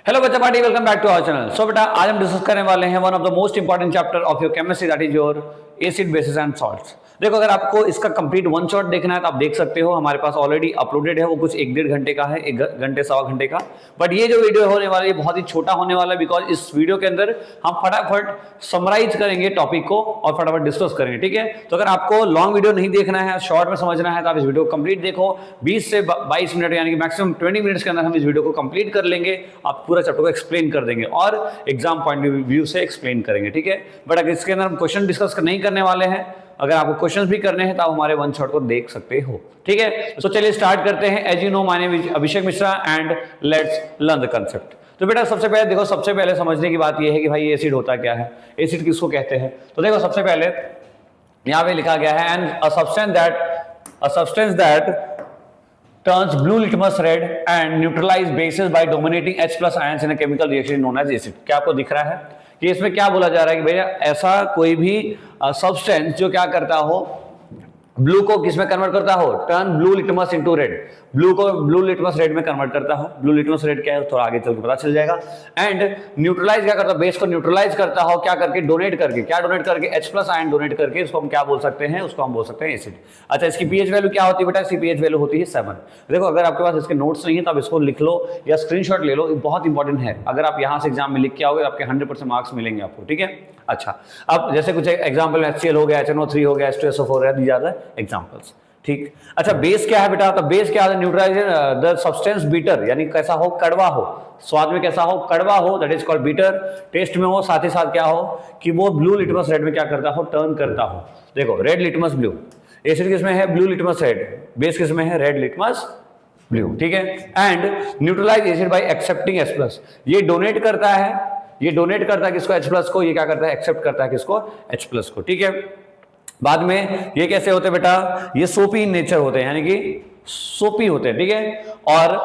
Hello बच्चा party, welcome back to our channel. So बेटा, आज हम डिस्कस करने वाले हैं one of the most important chapter of your chemistry, that is your acid basis and salts. देखो, अगर आपको इसका कंप्लीट वन शॉट देखना है तो आप देख सकते हो, हमारे पास ऑलरेडी अपलोडेड है। वो कुछ 1-1.5 घंटे का है, 1 घंटे सवा घंटे का। बट ये जो वीडियो होने वाला है बहुत ही छोटा होने वाला है, बिकॉज इस वीडियो के अंदर हम फटाफट समराइज करेंगे टॉपिक को और फटाफट डिस्कस करेंगे, ठीक है। तो अगर आपको लॉन्ग वीडियो नहीं देखना है, शॉर्ट में समझना है, तो आप इस वीडियो को कंप्लीट देखो। 20 से 22 मिनट यानी कि मैक्सिमम 20 मिनट्स के अंदर हम इस वीडियो को कंप्लीट कर लेंगे। आप पूरा चैप्टर को एक्सप्लेन कर देंगे और एग्जाम पॉइंट ऑफ व्यू से एक्सप्लेन करेंगे, ठीक है। बट अगर इसके अंदर हम क्वेश्चन डिस्कस नहीं करने वाले हैं, अगर आपको क्वेश्चंस भी करने हैं तो आप हमारे वन शॉट को देख सकते हो, ठीक है। तो चलिए स्टार्ट करते हैं। As you know, my name is Abhishek Mishra and let's learn the concept. तो बेटा, सबसे पहले देखो, सबसे पहले समझने की बात यह है कि भाई एसिड होता क्या है, एसिड किसको कहते हैं। तो देखो, सबसे पहले यहां पे लिखा गया है, and a substance that turns blue litmus red and neutralize bases by dominating H+ ions in a chemical reaction known as acid। क्या आपको दिख रहा है कि इसमें क्या बोला जा रहा है कि भैया ऐसा कोई भी सब्सटेंस जो क्या करता हो, ब्लू को किस में कन्वर्ट करता हो, turn blue litmus into red, blue को ब्लू लिटमस रेड में कन्वर्ट करता हो। ब्लू लिटमस रेड क्या है थोड़ा आगे चल के पता चल जाएगा। एंड न्यूट्रलाइज क्या करता हो, बेस को न्यूट्रलाइज करता हो, क्या करके, डोनेट करके। क्या डोनेट करके? H+ आयन डोनेट करके। इसको हम क्या बोल सकते हैं, उसको हम बोल सकते हैं एसिड। अच्छा, इसकी पीएच वैल्यू क्या होती है बेटा? इसकी पीएच वैल्यू होती है 7। देखो, अगर आपके पास इसके नोट्स नहीं है तो आप इसको लिख लो या स्क्रीनशॉट ले लो, बहुत इंपॉर्टेंट है। अगर आप यहाँ से एग्जाम में लिख के आओगे तो आपके 100% मार्क्स मिलेंगे आपको, ठीक है। अच्छा, अब जैसे कुछ एग्जाम्पल HCl हो गया, HNO3 हो गया, H2SO4 है, दीज आर द एग्जाम्पल्स, ठीक। अच्छा, बेस क्या है बेटा? तो बेस क्या है? न्यूट्रलाइजेशन द सब्सटेंस बीटर, यानी कैसा हो, कड़वा हो, स्वाद में कैसा हो, कड़वा हो, that is called bitter. Taste में हो, साथ ही साथ क्या हो कि वो ब्लू लिटमस रेड में क्या करता हो, टर्न करता हो। देखो, रेड लिटमस ब्लू, एसिड किसमें है? Blue litmus red. बेस किसमें है? रेड लिटमस ब्लू, ठीक है। And neutralize acid by accepting H+। ये डोनेट करता है, ये डोनेट करता है किसको? H+ को। ये क्या करता है? एक्सेप्ट करता है किसको? H+ को, ठीक है। बाद में ये कैसे होते हैं बेटा? ये सोपी इन नेचर होते हैं, यानी कि सोपी होते हैं, ठीक है। और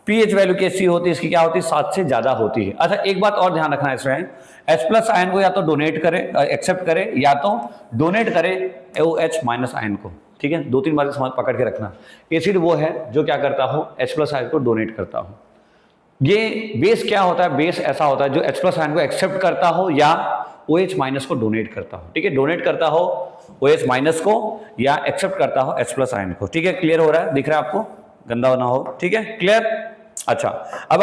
पीएच वैल्यू कैसी होती है इसकी? क्या होती है? 7 से ज्यादा होती है। अच्छा, एक बात और ध्यान रखना है इसमें, H+ आयन को या तो डोनेट करे, एक्सेप्ट करे, या तो डोनेट करे OH- आयन को, ठीक है। 2-3 बार समझ पकड़ के रखना। एसिड वो है जो क्या करता हो, H+ आयन को डोनेट करता हो। ये बेस क्या होता है? बेस ऐसा होता है जो H+ आयन को एक्सेप्ट करता हो या OH- को डोनेट करता हो, ठीक है। डोनेट करता हो OH- को या एक्सेप्ट करता हो H+ आयन को, ठीक है। क्लियर हो रहा है? दिख रहा है आपको? गंदा ना हो, ठीक है, क्लियर। अच्छा, अब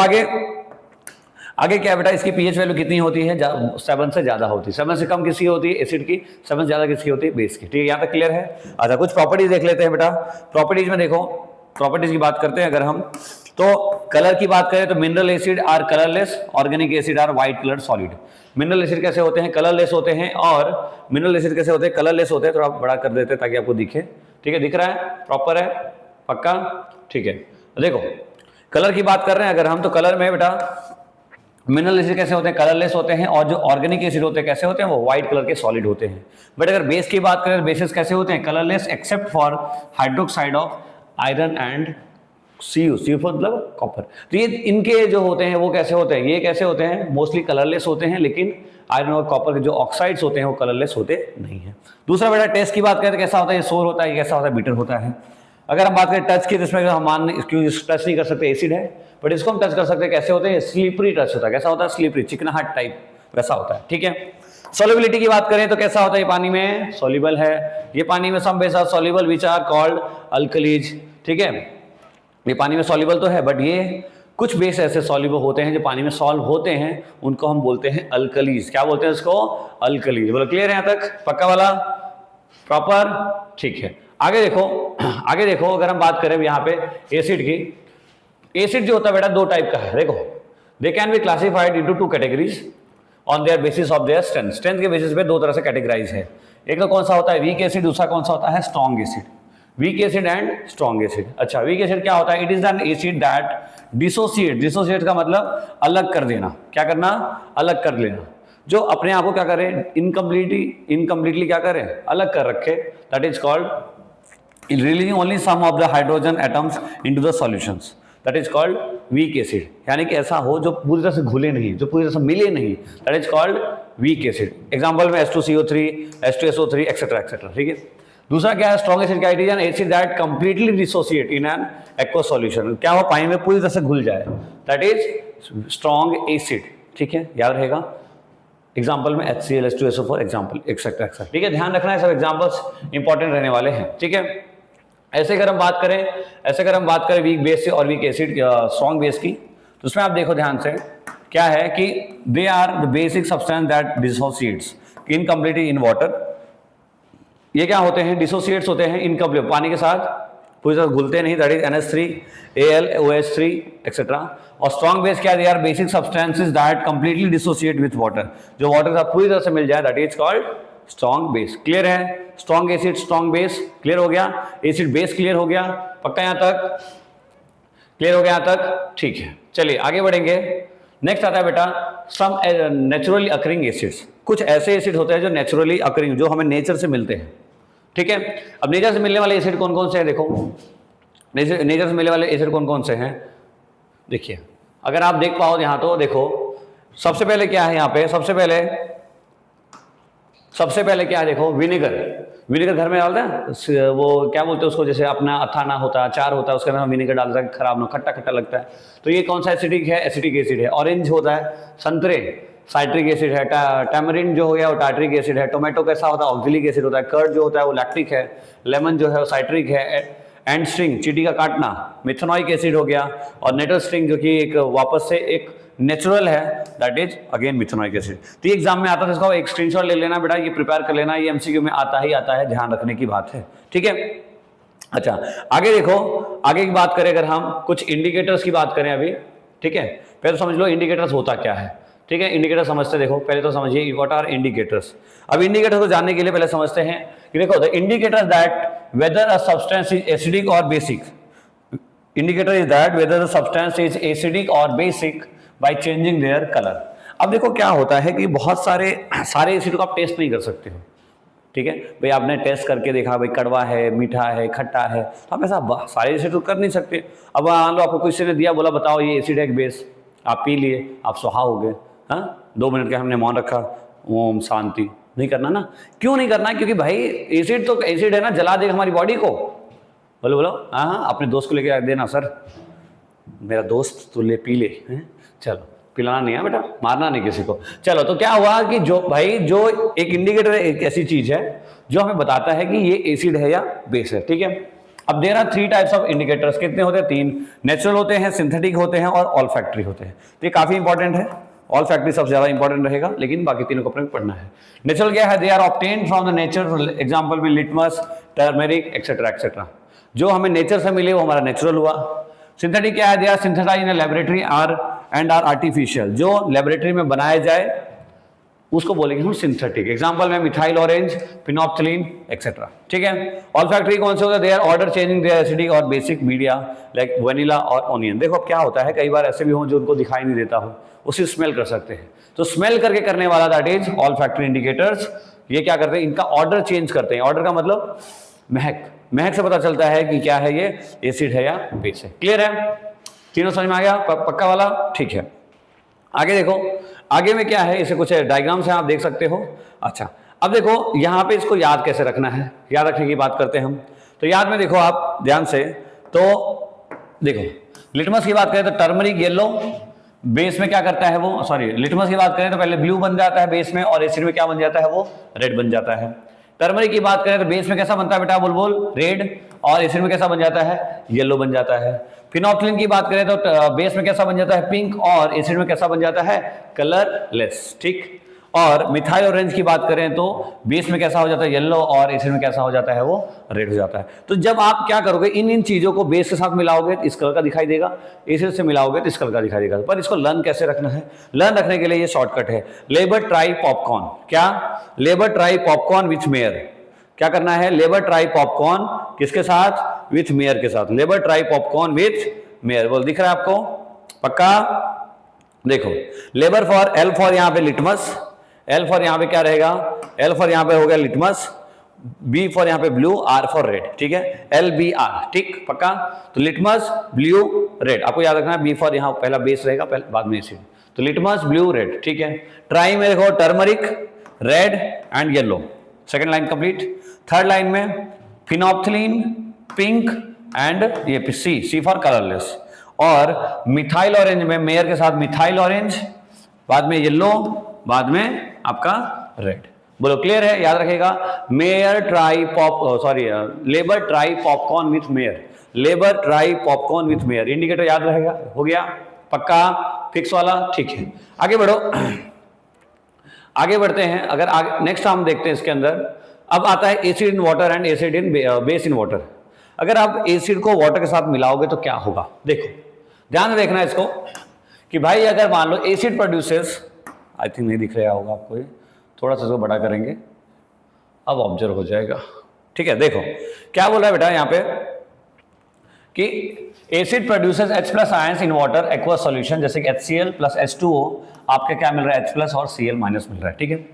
आगे क्या बेटा? इसकी पीएच वैल्यू कितनी होती है? 7 से ज्यादा होती है। 7 से कम किसकी होती है? एसिड की। 7 से ज्यादा किसकी होती है? बेस की, ठीक है। यहाँ तक क्लियर है? अच्छा, कुछ प्रॉपर्टीज देख लेते हैं बेटा। प्रॉपर्टीज में देखो, प्रॉपर्टीज की बात करते हैं अगर हम, तो कलर की बात करें तो mineral acid are colourless, organic acid are white colour solid. Mineral acid कैसे होते हैं? कलरलेस होते हैं। और मिनरल एसिड कैसे होते हैं? कलरलेस होते हैं। थोड़ा बड़ा कर देते हैं ताकि आपको दिखे, ठीक है। दिख रहा है? प्रॉपर है? पक्का? ठीक है। देखो, कलर की बात कर रहे हैं अगर हम, तो कलर में बेटा मिनरल एसिड कैसे होते हैं? कलरलेस होते हैं। और जो ऑर्गेनिक एसिड होते हैं कैसे होते हैं? वो व्हाइट कलर के सॉलिड होते हैं। बट अगर बेस की बात करें, बेसिस कैसे होते हैं? Colourless except for hydroxide of iron and Cu मतलब कॉपर। तो ये इनके जो होते हैं वो कैसे होते हैं? ये कैसे होते हैं? मोस्टली कलरलेस होते हैं, लेकिन आयरन और कॉपर के जो ऑक्साइड्स होते हैं वो कलरलेस होते नहीं है। दूसरा बेटा, टेस्ट की बात करें तो कैसा होता है? ये सोर होता है, कैसा होता है? बीटर होता है। अगर हम बात करें टच की, तो इसमें हम टच नहीं कर सकते, एसिड है, बट इसको हम टच कर सकते हैं। कैसे होते हैं? स्लिपरी टच होता है। कैसा होता है? स्लिपरी, चिकनाहट टाइप वैसा होता है, ठीक है। सॉल्युबिलिटी की बात करें तो कैसा होता है? ये पानी में सॉल्युबल है। ये पानी में some base are soluble which are called alkalis, ठीक है। ये पानी में सॉल्युबल तो है, बट ये कुछ बेस ऐसे सॉल्युबल होते हैं जो पानी में सॉल्व होते हैं, उनको हम बोलते हैं अल्कलीज। क्या बोलते हैं इसको? अल्कलीज। बोलो, क्लियर है यहाँ तक? पक्का वाला? प्रॉपर? ठीक है। आगे देखो, आगे देखो, अगर हम बात करें यहाँ पे एसिड की, एसिड जो होता है बेटा 2 टाइप का है। देखो, दे can be classified into 2 categories on their basis of their strength. Strength के बेसिस पे 2 तरह से कैटेगराइज है। एक तो कौन सा होता है? Weak acid. दूसरा कौन सा होता है? Strong acid. Weak acid and strong acid. अच्छा, वीक एसिड क्या होता है? It is an acid that dissociate. Dissociate का मतलब अलग कर देना। क्या करना? अलग कर लेना। जो अपने आप को क्या करे? इनकम्प्लीटली क्या करे? अलग कर रखे। That is called releasing only some of the hydrogen atoms into the solutions, that is called weak acid. यानी कि ऐसा हो जो पूरी तरह से घुले नहीं, जो पूरी तरह से मिले नहीं, that is called weak acid. Example में H2CO3, H2SO3 एक्सेट्रा एक्सेट्रा, ठीक है। दूसरा क्या है, strong acid criteria, acid that completely dissociate in an aqua solution, क्या वो पानी में पूरी तरह से घुल जाए, दैट इज स्ट्रॉन्ग एसिड। ठीक है, याद रहेगा। एग्जाम्पल में HCl H2SO4 example etcetera etcetera. ठीक है, ध्यान रखना है, सब एग्जाम्पल्स इंपॉर्टेंट रहने वाले हैं। ठीक है, ऐसे अगर हम बात करें वीक बेस से और वीक एसिड स्ट्रॉन्ग बेस की, तो उसमें आप देखो ध्यान से, क्या है कि they are the basic substance that dissociates incompletely in water. ये क्या होते हैं, डिसोसिएट्स होते हैं इनकम्प्लीट, पानी के साथ पूरी तरह घुलते नहीं, that is NH3 Al OH3 etcetera. और स्ट्रॉन्ग बेस क्या है, they are basic substances that completely dissociate with water, जो वाटर के साथ पूरी तरह से मिल जाए, that is called strong base. Clear है, strong acid strong base clear हो गया, एसिड बेस क्लियर हो गया, पक्का यहां तक क्लियर हो गया यहां तक। ठीक है, चलिए आगे बढ़ेंगे। नेक्स्ट आता है बेटा सम नेचुरली अकरिंग एसिड्स। कुछ ऐसे एसिड होते हैं जो नेचुरली अकरिंग, जो हमें नेचर से मिलते हैं। ठीक है, अब नेचर से मिलने वाले एसिड कौन कौन से हैं, देखो नेचर से मिलने वाले एसिड कौन कौन से हैं। देखिए अगर आप देख पाओ यहाँ, तो देखो सबसे पहले क्या है यहाँ पे, सबसे पहले क्या है, देखो विनेगर। विनेगर घर में डालते हैं, वो क्या बोलते हैं उसको, जैसे अपना अथाना होता है, अचार होता है, उसके अंदर हम विनेगर डालते हैं, खराब ना, खट्टा खट्टा लगता है। तो ये कौन सा एसिडिक है, एसिडिक एसिड है। ऑरेंज होता है, संतरे साइट्रिक एसिड है, टैमरिन जो हो गया वो टार्ट्रिक एसिड है, टोमेटो कैसा होता है, ऑक्सिलिक एसिड होता है, कर्ड जो होता है वो लैक्टिक है, लेमन जो है वो साइट्रिक है, एंड स्ट्रिंग चींटी का काटना मिथेनॉइक एसिड हो गया, और नेटल स्ट्रिंग जो कि एक वापस से एक नेचुरल है, दैट इज अगेन मिथेनॉइक एसिड। तो एग्जाम में आता था, इसका एक स्क्रीनशॉट ले लेना बेटा, ये प्रिपेयर कर लेना, ये MCQ में आता है, ध्यान रखने की बात है। ठीक है, अच्छा आगे देखो, आगे की बात करें अगर हम कुछ इंडिकेटर्स की बात करें अभी। ठीक है, पहले तो समझ लो इंडिकेटर्स होता क्या है। ठीक है, इंडिकेटर समझते, देखो पहले तो समझिए व्हाट आर इंडिकेटर्स। अब इंडिकेटर्स को जानने के लिए पहले समझते हैं कि देखो the indicator that whether a substance is acidic और basic, indicator is that whether the substance is acidic और basic by changing their colour. अब देखो क्या होता है कि बहुत सारे एसिड को आप टेस्ट नहीं कर सकते हो। ठीक है भाई, आपने टेस्ट करके देखा भाई कड़वा है, मीठा है, खट्टा है, तो आप ऐसा सारे एसिड तो कर नहीं सकते। अब मान लो आपको किसी ने दिया, बोला बताओ ये एसिड है कि बेस, आप पी लिए, आप सुहा हो गए। हाँ, 2 मिनट के हमने मौन रखा, ओम शांति, नहीं करना ना। क्यों नहीं करना, क्योंकि भाई एसिड तो एसिड है ना, जला देगा हमारी बॉडी को। बोलो हाँ, अपने दोस्त को लेके देना, सर मेरा दोस्त तो ले पी ले, चलो पिलाना नहीं है बेटा, मारना नहीं किसी को। चलो तो क्या हुआ कि जो एक इंडिकेटर एक ऐसी चीज है जो हमें बताता है कि ये एसिड है या बेस है। ठीक है, अब there are 3 types of indicators. कितने होते हैं, 3। नेचुरल होते हैं, सिंथेटिक होते हैं और ऑल्फैक्टरी होते हैं। तो ये काफी इंपॉर्टेंट है, ऑल्फैक्टरी सबसे ज्यादा इंपॉर्टेंट रहेगा, लेकिन बाकी तीनों को अपने पढ़ना है। नेचुरल क्या है, they are obtained from the nature, example में लिटमस, टर्मेरिक एक्सेट्रा एक्सेट्रा। जो हमें नेचर से मिले वो हमारा नेचुरल हुआ। सिंथेटिक क्या है, they are synthesized in laboratory or artificial, जो लेबोरेटरी में बनाया जाए उसको बोलेंगे हम सिंथेटिक। एग्जांपल में मिथाइल ऑरेंज, फिनोप्थिलीन एक्सेट्रा। ठीक है, ऑल्फैक्टरी कौन से होते हैं, they are odour changing their acidic और बेसिक मीडिया लाइक वनीला और ऑनियन। देखो अब क्या होता है, कई बार ऐसे भी हो जो उनको दिखाई नहीं देता हो, उसे स्मेल कर सकते हैं। तो स्मेल करके करने वाला दैट इज ऑल्फैक्टरी इंडिकेटर्स। ये क्या करते हैं, इनका ऑर्डर चेंज करते हैं। ऑर्डर का मतलब महक से पता चलता है कि क्या है, ये एसिड है या बेस है। क्लियर है, तीनों समझ में आ गया, पक्का वाला। ठीक है, आगे देखो, आगे में क्या है, इसे कुछ डायग्राम्स हैं आप देख सकते हो। अच्छा अब देखो यहाँ पे इसको याद कैसे रखना है, याद रखने की बात करते हैं हम। तो याद में देखो आप ध्यान से, तो देखो लिटमस की बात करें तो टर्मरिक येलो, बेस में क्या करता है वो, सॉरी लिटमस की बात करें तो पहले ब्लू बन जाता है बेस में, और एसिड में क्या बन जाता है, वो रेड बन जाता है। टर्मरिक की बात करें तो बेस में कैसा बनता है बेटा, बुलबुल रेड, और एसिड में कैसा बन जाता है, येलो बन जाता है। फिनोप्थिलीन की बात करें तो बेस में कैसा बन जाता है, पिंक, और एसिड में कैसा बन जाता है, कलरलेस। ठीक, और मिथाइल ऑरेंज की बात करें तो बेस में कैसा हो जाता है, येलो, और एसिड में कैसा हो जाता है, वो रेड हो जाता है। तो जब आप क्या करोगे, इन चीजों को बेस के साथ मिलाओगे तो इस कलर का दिखाई देगा, एसिड से मिलाओगे तो इस कलर का दिखाई देगा। पर इसको लर्न कैसे रखना है, लर्न रखने के लिए ये शॉर्टकट है, लेबर ट्राई पॉपकॉर्न। क्या, labour try popcorn with mayor. क्या करना है, लेबर ट्राई पॉपकॉर्न किसके साथ, विथ मेयर के साथ। Labour try popcorn with mayor, बोल दिख रहा है आपको, पक्का। देखो लेबर फॉर, एल फॉर यहाँ पे लिटमस, एल फॉर यहाँ पे क्या रहेगा, एल फॉर यहाँ पे हो गया लिटमस, बी फॉर यहाँ पे ब्लू, आर फॉर रेड। ठीक है, LBR, ठीक पक्का। तो लिटमस, ब्लू, रेड, आपको याद रखना है। बी फॉर यहाँ पहला बेस रहेगा, पहले बाद में एसिड। तो लिटमस, ब्लू, रेड। ठीक है, ट्राई में देखो turmeric, red and yellow. Second line complete. Third line में फिनोप्थिलीन पिंक एंड ये सी फॉर कलरलेस। और मिथाइल ऑरेंज में मेयर के साथ मिथाइल ऑरेंज, बाद में येलो, बाद में आपका रेड। बोलो क्लियर है? याद रखेगा mayor try labour try popcorn with mayor, labour try popcorn with mayor. Indicator याद रहेगा? हो गया पक्का फिक्स वाला? ठीक है, आगे बढ़ो। आगे बढ़ते हैं। अगर आगे नेक्स्ट हम देखते हैं इसके अंदर, अब आता है acid in water and acid in base in water. अगर आप एसिड को वाटर के साथ मिलाओगे तो क्या होगा? देखो ध्यान से देखना इसको कि भाई अगर मान लो एसिड प्रोड्यूसेस, आई थिंक नहीं दिख रहा होगा आपको, ये थोड़ा सा इसको बड़ा करेंगे, अब ऑब्जर्व हो जाएगा। ठीक है, देखो क्या बोल रहा है बेटा यहाँ पे कि acid produces H plus ions in water aqueous solution, जैसे कि HCl प्लस H2O, आपके क्या मिल रहा है? H प्लस और Cl माइनस मिल रहा है। ठीक है,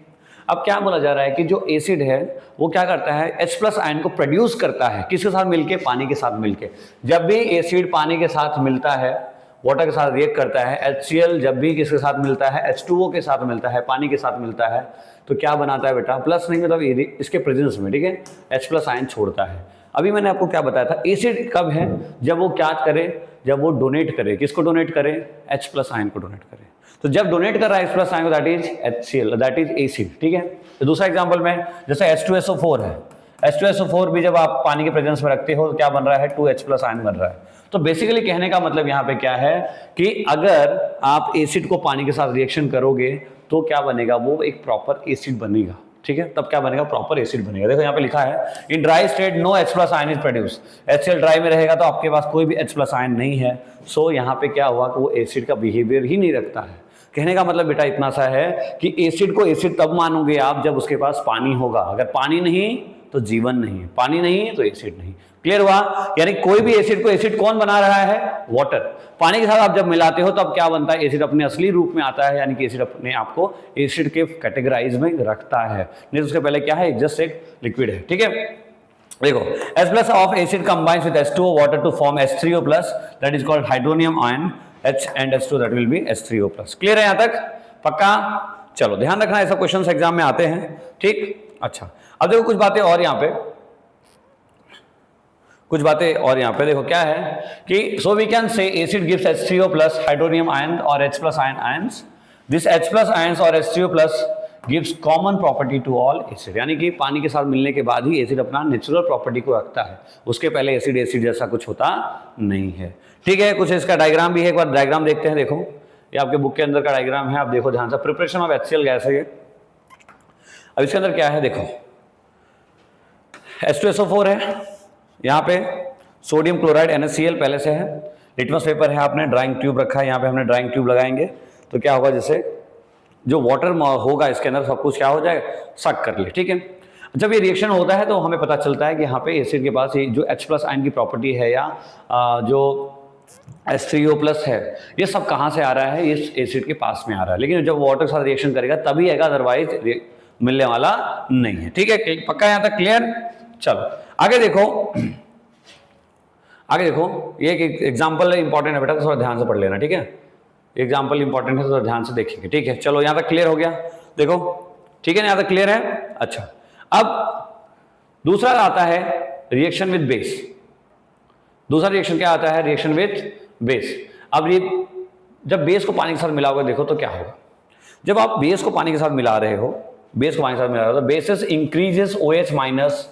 अब क्या बोला जा रहा है कि जो एसिड है वो क्या करता है? H प्लस आयन को प्रोड्यूस करता है, किसके साथ मिलके? पानी के साथ मिलके। जब भी एसिड पानी के साथ मिलता है, वाटर के साथ रिएक्ट करता है, HCl जब भी किसके साथ मिलता है? H2O के साथ मिलता है, पानी के साथ मिलता है, तो क्या बनाता है बेटा? प्लस नहीं मतलब इसके प्रेजेंस में, ठीक है, H प्लस आयन छोड़ता है। अभी मैंने आपको क्या बताया था? एसिड कब है? जब वो क्या करे? जब वो डोनेट करे। किसको डोनेट करे? H प्लस आयन को डोनेट करे। तो जब डोनेट कर रहा है H प्लस आयन को, that is HCl, that is acid. ठीक है, तो दूसरा एग्जांपल में जैसे H2SO4 है, H2SO4 भी जब आप पानी के प्रेजेंस में रखते हो तो क्या बन रहा है? 2H प्लस आयन बन रहा है। तो बेसिकली कहने का मतलब यहाँ पे क्या है कि अगर आप एसिड को पानी के साथ रिएक्शन करोगे तो क्या बनेगा? वो एक प्रॉपर एसिड बनेगा। ठीक है, तब क्या बनेगा? प्रॉपर एसिड बनेगा। देखो यहाँ पे लिखा है in dry state no H plus ion is produce. HCl dry में रहेगा तो आपके पास कोई भी H प्लस आयन नहीं है। सो यहाँ पे क्या हुआ कि वो एसिड का बिहेवियर ही नहीं रखता है। कहने का मतलब बेटा इतना सा है कि एसिड को एसिड तब मानोगे आप जब उसके पास पानी होगा। अगर पानी नहीं तो जीवन नहीं, पानी नहीं तो एसिड नहीं। क्लियर हुआ? यानी कोई भी एसिड को एसिड कौन बना रहा है? वाटर। पानी के साथ आप जब मिलाते हो तब क्या बनता है? एसिड अपने असली रूप में आता है, यानी कि एसिड अपने आप को एसिड के कैटेगराइज में रखता है। नहीं तो उसके पहले क्या है? जस्ट एक लिक्विड है। ठीक है, देखो H plus of acid combines with H2O water to form H3O plus, that is called hydronium ion. H and H2 that will be H3O plus. Clear है यहाँ तक? पक्का? चलो ध्यान रखना, ऐसा क्वेश्चन एग्जाम में आते हैं। ठीक, अच्छा अब देखो कुछ बातें और यहाँ पे, कुछ बातें और यहाँ पे देखो क्या है कि so we can say acid gives H3O plus hydronium ion और H plus ion ions. This H plus ions और H3O plus gives common property to all acid, यानी कि पानी के साथ मिलने के बाद ही एसिड अपना नेचुरल प्रॉपर्टी को रखता है, उसके पहले एसिड एसिड जैसा कुछ होता नहीं है। ठीक है, कुछ इसका डायग्राम भी है, एक बार डायग्राम देखते हैं। देखो ये आपके बुक के अंदर का डायग्राम है, आप देखो ध्यान से। प्रिपरेशन ऑफ HCl गैस है ये। अब इसके अंदर क्या है? देखो H2SO4 है, यहाँ पे सोडियम क्लोराइड NaCl पहले से है, लिटमस पेपर है, आपने ड्राइंग ट्यूब रखा है, यहाँ पे हमने ड्राइंग ट्यूब लगाएंगे तो क्या होगा? जैसे जो वाटर होगा इसके अंदर सब कुछ क्या हो जाए? सक कर ले। ठीक है, जब ये रिएक्शन होता है तो हमें पता चलता है कि यहाँ पे एसिड के पास ये जो H प्लस आयन की प्रॉपर्टी है या जो H3O प्लस है, ये सब कहाँ से आ रहा है? इस एसिड के पास में आ रहा है, लेकिन जब वाटर के साथ रिएक्शन करेगा तभी आएगा, अदरवाइज मिलने वाला नहीं है। ठीक है, पक्का यहाँ तक क्लियर? चलो आगे देखो, आगे देखो, ये एक एग्जाम्पल इंपॉर्टेंट है बेटा, तो थोड़ा ध्यान से पढ़ लेना। ठीक है, एग्जाम्पल इंपॉर्टेंट है तो ध्यान से देखेंगे। ठीक है, चलो यहाँ तक क्लियर हो गया? देखो ठीक है ना, यहाँ तक क्लियर है? अच्छा, अब दूसरा आता है रिएक्शन विद बेस। दूसरा रिएक्शन क्या आता है? Reaction with base. अब ये जब बेस को पानी के साथ मिलाओगे देखो तो क्या होगा? जब आप बेस को पानी के साथ मिला रहे हो, बेस को पानी के साथ मिला रहे हो तो basis increases OH minus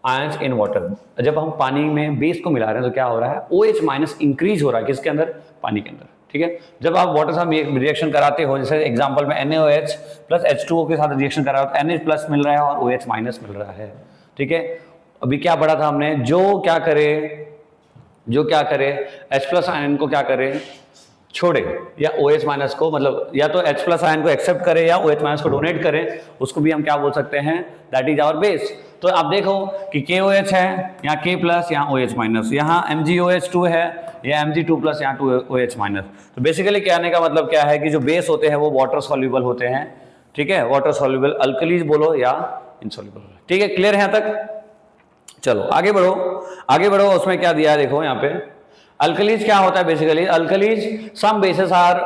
ions in water. जब हम पानी में बेस को मिला रहे हैं तो क्या हो रहा है? OH माइनस इंक्रीज हो रहा है, किसके अंदर? पानी के अंदर। ठीक है, जब आप वाटर से रिएक्शन कराते हो, जैसे एग्जांपल में NaOH प्लस H2O के साथ रिएक्शन करा तो Na प्लस मिल रहा है और OH माइनस मिल रहा है। ठीक है, अभी क्या पढ़ा था हमने? जो क्या करे H प्लस आयन को क्या करे? छोड़े, या OH माइनस को, मतलब या तो H प्लस आयन को एक्सेप्ट करे या OH माइनस को डोनेट करे, उसको भी हम क्या बोल सकते हैं? That is our base. तो आप देखो कि KOH है, यहाँ K प्लस, यहाँ OH माइनस, यहाँ MgOH2 है, या Mg2 प्लस, यहाँ 2OH माइनस। तो बेसिकली कहने का मतलब क्या है कि जो बेस होते हैं वो वाटर सॉल्युबल होते हैं। ठीक है, वाटर सॉल्युबल अल्कलीज बोलो या इनसॉल्युबल। ठीक है, क्लियर है यहाँ तक? चलो आगे बढ़ो, आगे बढ़ो। उसमें क्या दिया है देखो यहाँ पे, अल्कलीज क्या होता है basically? Alkalis, some bases are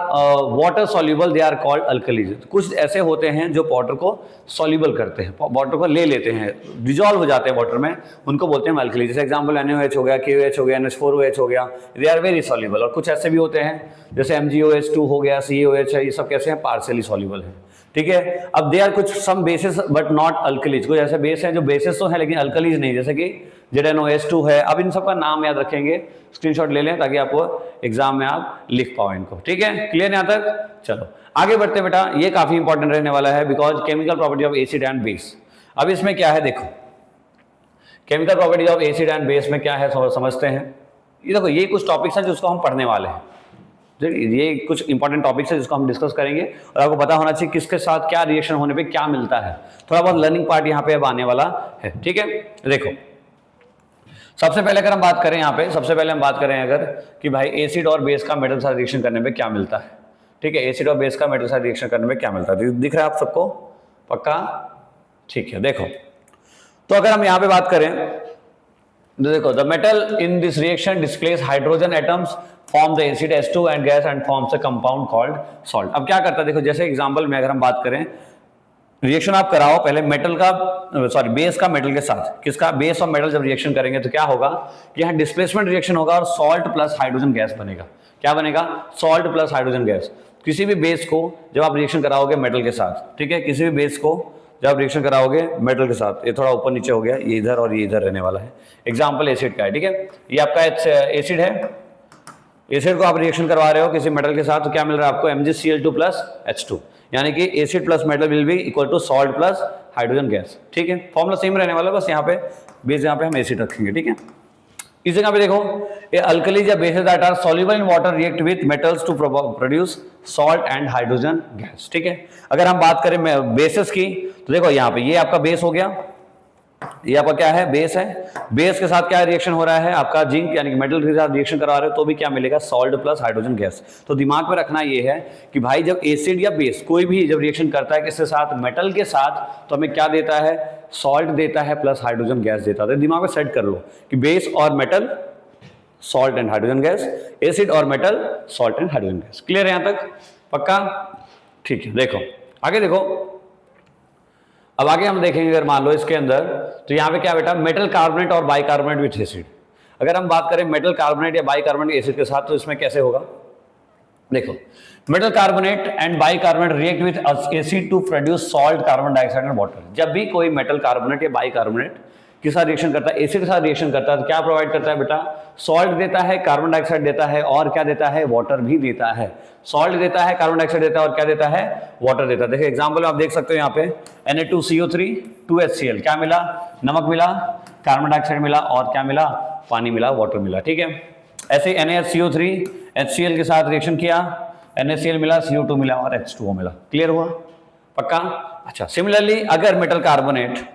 water soluble, they are called alkalis. कुछ ऐसे होते हैं जो वाटर को सॉल्युबल करते हैं, वाटर को ले लेते हैं, डिजॉल्व हो जाते हैं वाटर में, उनको बोलते हैं अल्कलीज। जैसे एग्जांपल NaOH हो गया, KOH हो गया, NH4OH हो गया, दे आर वेरी सॉल्युबल। और कुछ ऐसे भी होते हैं जैसे MgOH2 हो गया, CaOH है, ये सब कैसे हैं? पार्शियली सॉल्युबल है, ठीक है। अब दे आर कुछ सम बेसिस बट नॉट अल्कलीज, कुछ ऐसे बेस हैं जो बेसिस तो है लेकिन अल्कलीज नहीं, जैसे कि ZnOH2 है। अब इन सब का नाम याद रखेंगे, स्क्रीनशॉट ले लें ताकि आपको एग्जाम में आप लिख पाओ इनको, ठीक है। क्लियर यहां तक? चलो आगे बढ़ते बेटा, ये काफी इंपॉर्टेंट रहने वाला है, because chemical property of acid and base. अब इसमें क्या है देखो, chemical property of acid and base में क्या है समझते हैं। ये देखो, ये कुछ टॉपिक्स हैं जिसको हम पढ़ने वाले हैं, ये कुछ इंपॉर्टेंट टॉपिक्स है जिसको हम डिस्कस करेंगे और आपको पता होना चाहिए किसके साथ क्या रिएक्शन होने पे क्या मिलता है। थोड़ा बहुत लर्निंग पार्ट यहाँ पे अब आने वाला है, ठीक है। देखो सबसे पहले अगर हम बात करें यहाँ पे, सबसे पहले हम बात करें अगर कि भाई एसिड और बेस का मेटल साथ रिएक्शन करने पे क्या मिलता है, ठीक है। एसिड और बेस का मेटल साथ रिएक्शन करने में क्या मिलता है, दिख रहा है आप सबको? पक्का? ठीक है। देखो तो अगर हम यहाँ पे बात करें तो देखो, the metal in this reaction displace hydrogen atoms, form the acid H2 and gas and forms a compound called salt. अब क्या करता है देखो, जैसे एग्जांपल में अगर हम बात करें, रिएक्शन आप कराओ पहले मेटल का, सॉरी बेस का मेटल के साथ, किसका? बेस और मेटल जब रिएक्शन करेंगे तो क्या होगा कि यहाँ डिस्प्लेसमेंट रिएक्शन होगा और सॉल्ट प्लस हाइड्रोजन गैस बनेगा। क्या बनेगा? Salt plus hydrogen gas. किसी भी बेस को जब आप रिएक्शन कराओगे मेटल के साथ, ठीक है, किसी भी बेस को जब आप रिएक्शन कराओगे मेटल के साथ, ये थोड़ा ऊपर नीचे हो गया, ये इधर और ये इधर रहने वाला है। एग्जाम्पल एसिड का है, ठीक है, ये आपका एसिड है, एसिड को आप रिएक्शन करवा रहे हो किसी मेटल के साथ तो क्या मिल रहा है आपको? MgCl2 प्लस H2, यानी कि acid plus metal will be equal to salt plus hydrogen gas, ठीक है। फॉर्मूला सेम रहने वाला है, बस यहाँ पे बेस, यहाँ पे हम एसिड रखेंगे, ठीक है। इस जगह पे देखो, ये अल्कलीज या bases that are soluble in water react with metals to produce salt and hydrogen gas, ठीक है। अगर हम बात करें बेसेस की तो देखो यहाँ पे ये आपका बेस हो गया, ये आपका क्या है? बेस है। बेस के साथ क्या रिएक्शन हो रहा है आपका? जिंक, यानी कि मेटल के साथ रिएक्शन करवा रहे हो तो भी क्या मिलेगा? Salt plus hydrogen gas. तो दिमाग में रखना ये है कि भाई जब एसिड या बेस कोई भी जब रिएक्शन करता है किसके साथ? मेटल के साथ, तो हमें क्या देता है? सॉल्ट देता है प्लस हाइड्रोजन गैस देता है। दिमाग में सेट कर लो कि बेस और metal salt and hydrogen gas, acid और metal salt and hydrogen gas. Clear है यहां तक? पक्का? ठीक है। देखो आगे देखो, अब आगे हम देखेंगे अगर मान लो इसके अंदर, तो यहाँ पे क्या बेटा? मेटल कार्बोनेट और बाइकार्बोनेट विथ एसिड। अगर हम बात करें मेटल कार्बोनेट या बाइकार्बोनेट एसिड के साथ तो इसमें कैसे होगा? देखो, metal carbonate and bicarbonate react with acid to produce salt, carbon dioxide and water. जब भी कोई मेटल कार्बोनेट या बाइकार्बोनेट के साथ रिएक्शन करता है, एसिड के साथ रिएक्शन करता है, तो क्या प्रोवाइड करता है बेटा? सॉल्ट देता है, कार्बन डाइऑक्साइड देता है और क्या देता है? वाटर भी देता है। सॉल्ट देता है, कार्बन डाइऑक्साइड देता है और क्या देता है? वाटर देता है। देखिए एग्जांपल आप देख सकते हो यहाँ पे Na2CO3 2HCl, क्या मिला? नमक मिला, कार्बन डाइऑक्साइड मिला और क्या मिला? पानी मिला, वाटर मिला, ठीक है। ऐसे NaHCO3 HCl के साथ रिएक्शन किया, NaCl मिला, CO2 मिला और H2O मिला। क्लियर हुआ? पक्का? अच्छा, सिमिलरली अगर मेटल कार्बोनेट,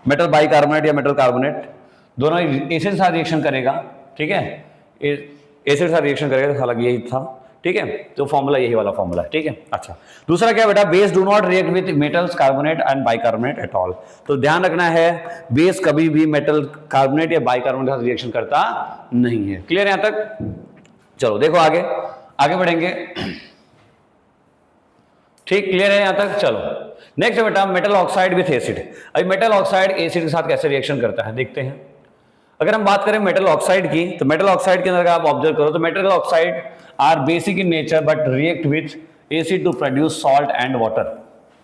मेटल बाइकार्बोनेट या मेटल कार्बोनेट दोनों एसिड के साथ रिएक्शन करेगा, ठीक है, एसिड के साथ रिएक्शन करेगा, तो हालांकि यही था, ठीक है, तो फॉर्मूला यही वाला फॉर्मूला है, ठीक है। अच्छा, दूसरा क्या बेटा? Base do not react with metals carbonate and bicarbonate at all. तो ध्यान रखना है, बेस कभी भी मेटल कार्बोनेट या बाइकार्बोनेट के साथ रिएक्शन करता नहीं है। क्लियर है यहां तक? चलो देखो आगे आगे बढ़ेंगे, ठीक, क्लियर है यहां तक? चलो नेक्स्ट बेटा, मेटल ऑक्साइड विथ एसिड। अभी मेटल ऑक्साइड एसिड के साथ कैसे रिएक्शन करता है देखते हैं। अगर हम बात करें मेटल ऑक्साइड की, तो मेटल ऑक्साइड के अंदर आप ऑब्जर्व करो तो metal oxide are basic in nature but react with acid to produce salt and water,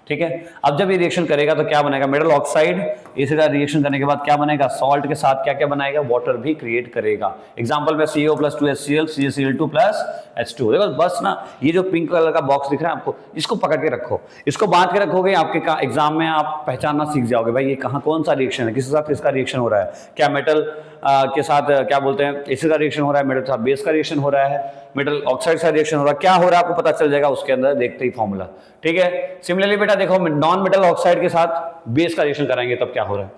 ठीक है। अब जब ये रिएक्शन करेगा तो क्या बनेगा? मेटल ऑक्साइड एसिड का रिएक्शन करने के बाद क्या बनेगा? सॉल्ट के साथ क्या क्या बनाएगा? वाटर भी क्रिएट करेगा। एग्जांपल में CO plus 2HCl, CaCl2 plus H2। देखो बस ना, ये जो पिंक कलर का बॉक्स दिख रहा है आपको, इसको पकड़ के रखो, इसको बांध के रखोगे, आपके एग्जाम में आप पहचानना सीख जाओगे भाई ये कहाँ कौन सा रिएक्शन है, किसके साथ किसका रिएक्शन हो रहा है। क्या मेटल के साथ क्या बोलते हैं एसिड का रिएक्शन हो रहा है, मेटल के साथ बेस का रिएक्शन हो रहा है, मेटल ऑक्साइड का रिएक्शन हो रहा है, क्या हो रहा है आपको पता चल जाएगा उसके अंदर देखते ही फॉर्मूला, ठीक है। सिमिलरली बेटा देखो, नॉन मेटल ऑक्साइड के साथ बेस का रिएक्शन कराएंगे तब क्या हो रहा है,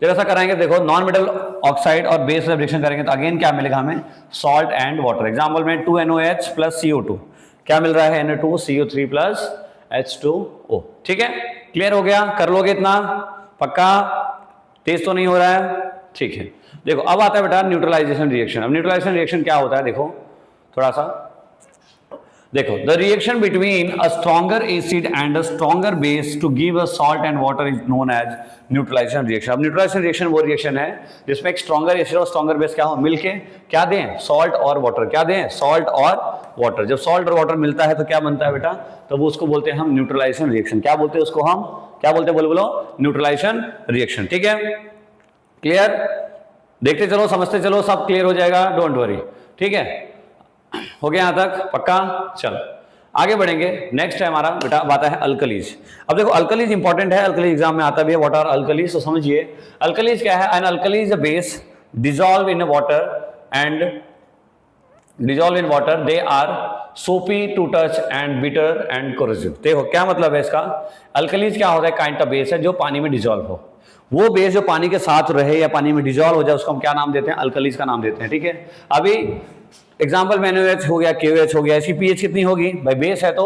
जब ऐसा कराएंगे देखो, नॉन मेटल ऑक्साइड और बेस जब रिएक्शन करेंगे तो अगेन क्या मिलेगा हमें? Salt and water. एग्जांपल में 2NOH प्लस CO2, क्या मिल रहा है? Na2CO3 प्लस H2O, ठीक है। क्लियर हो गया? कर लोगे इतना? पक्का? तेज तो नहीं हो रहा है? ठीक है। देखो अब आता है बेटा न्यूट्रलाइजेशन रिएक्शन। अब न्यूट्रलाइजेशन रिएक्शन क्या होता है, देखो थोड़ा सा देखो, the reaction between a stronger acid and a stronger base to give a salt and water is known as neutralization reaction. अब न्यूट्रलाइजेशन रिएक्शन वो रिएक्शन है जिसमें एक स्ट्रॉन्गर एसिड और स्ट्रॉन्गर बेस क्या हो, मिलके क्या दें, सॉल्ट और वाटर, क्या दें, सॉल्ट और वाटर। जब सॉल्ट और वाटर मिलता है तो क्या बनता है बेटा, तो वो उसको बोलते हैं हम न्यूट्रलाइजेशन रिएक्शन। क्या बोलते हैं उसको हम, क्या बोलते हैं, बोलो न्यूट्रलाइजेशन रिएक्शन। ठीक है, क्लियर, देखते चलो, समझते चलो, सब क्लियर हो जाएगा, डोंट वरी। ठीक है, हो गया यहां तक, पक्का। चलो आगे बढ़ेंगे। नेक्स्ट है हमारा बेटा आता है अल्कलीज। अब देखो अल्कलीज इंपॉर्टेंट है, अल्कलीज एग्जाम में आता भी है। व्हाट आर अल्कलीज, तो समझिए अल्कलीज क्या है। An alkalis a base dissolve in water and dissolve in water, they are soapy to touch and bitter and corrosive. देखो क्या मतलब है इसका, अल्कलीज क्या होता है, काइंड का बेस है जो पानी में डिसॉल्व हो। वो बेस जो पानी के साथ रहे या पानी में डिसॉल्व हो जाए उसको हम क्या नाम देते हैं, अल्कलीज का नाम देते हैं। ठीक है, अभी एग्जाम्पल में NaOH हो गया, KOH हो गया, इसकी pH कितनी होगी भाई, बेस है तो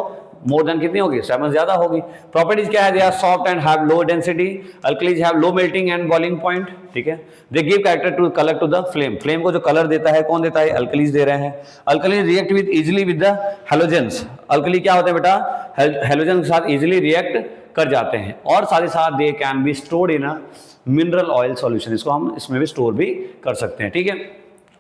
मोर देन कितनी होगी, 7 ज्यादा होगी। प्रॉपर्टीज क्या है, they are soft and have low density, alkalis have low melting and boiling point. ठीक है, they give character to colour to the flame, flame को जो कलर देता है कौन देता है, अल्कलीज दे रहे हैं। Alkalis react with easily with the halogens, alkali क्या होते हैं बेटा, हैलोजन के साथ इजिली रिएक्ट कर जाते हैं, और साथ ही साथ दे can be stored in a mineral oil solution, इसको हम इसमें भी स्टोर भी कर सकते हैं। ठीक है,